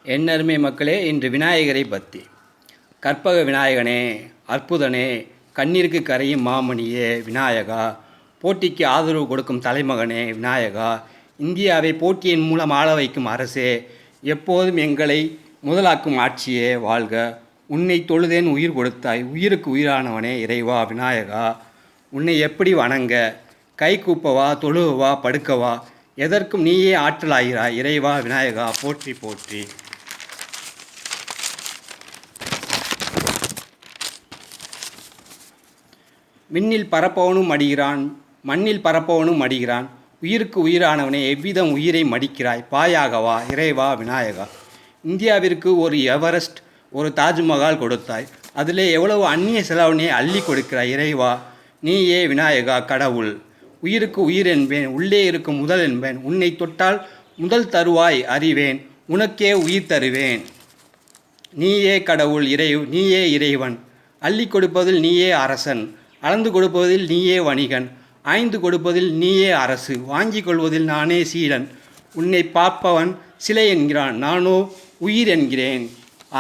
என்னருமை மக்களே, இன்று விநாயகரை பற்றி. கற்பக விநாயகனே, அற்புதனே, கண்ணீருக்கு கரையும் மாமணியே விநாயகா, போட்டிக்கு ஆதரவு கொடுக்கும் தலைமகனே விநாயகா, இந்தியாவை போட்டியின் மூலம் ஆள வைக்கும் அரசே, எப்போதும் எங்களை முதலாக்கும் ஆட்சியே வாழ்க. உன்னை தொழுதேன் உயிர் கொடுத்தாய், உயிருக்கு உயிரானவனே இறைவா விநாயகா, உன்னை எப்படி வணங்க? கை கூப்பவா, தொழுவா, படுக்கவா, எதற்கும் நீயே ஆற்றலாகிறாய் இறைவா விநாயகா, போற்றி போற்றி. விண்ணில் பரப்பவனும் மடிகிறான், மண்ணில் பரப்பவனும் மடிகிறான், உயிருக்கு உயிரானவனே எவ்விதம் உயிரை மடிக்கிறாய், பாயாகவா இறைவா விநாயகா. இந்தியாவிற்கு ஒரு எவரெஸ்ட், ஒரு தாஜ்மஹால் கொடுத்தாய், அதிலே எவ்வளவு அந்நிய செலவனே அள்ளி கொடுக்கிறாய் இறைவா, நீயே விநாயகா கடவுள். உயிருக்கு உயிர் என்பேன், உள்ளே இருக்கும் முதல் என்பேன், உன்னை தொட்டால் முதல் தருவாய் அறிவேன், உனக்கே உயிர் தருவேன். நீயே கடவுள், நீயே இறைவன், அள்ளி கொடுப்பதில் நீயே அரசன், அளந்து கொடுப்பதில் நீயே வணிகன், ஆய்ந்து கொடுப்பதில் நீயே அரசு, வாங்கி கொள்வதில் நானே சீடன். உன்னை பார்ப்பவன் சிலை என்கிறான், நானோ உயிர் என்கிறேன்.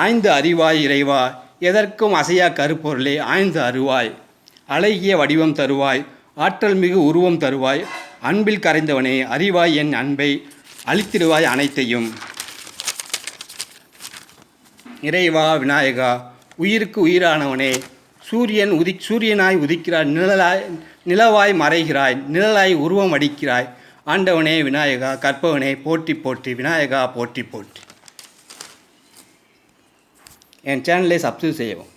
ஆய்ந்து அறிவாய் இறைவா, எதற்கும் அசையா கருப்பொருளே ஆய்ந்து அறிவாய், அழகிய வடிவம் தருவாய், ஆற்றல் மிகு உருவம் தருவாய், அன்பில் கரைந்தவனே அறிவாய், என் அன்பை அளித்திடுவாய் அனைத்தையும். இறைவா விநாயகா, உயிருக்கு உயிரானவனே, சூரியனாய் உதிக்கிறாய், நிலவாய் மறைகிறாய், நிழலாய் உருவம் அடிக்கிறாய், ஆண்டவனே விநாயகா, கற்பவனே போற்றி போற்றி, விநாயகா போற்றி போற்றி. என் சேனலை சப்ஸ்கிரைப் செய்யவும்.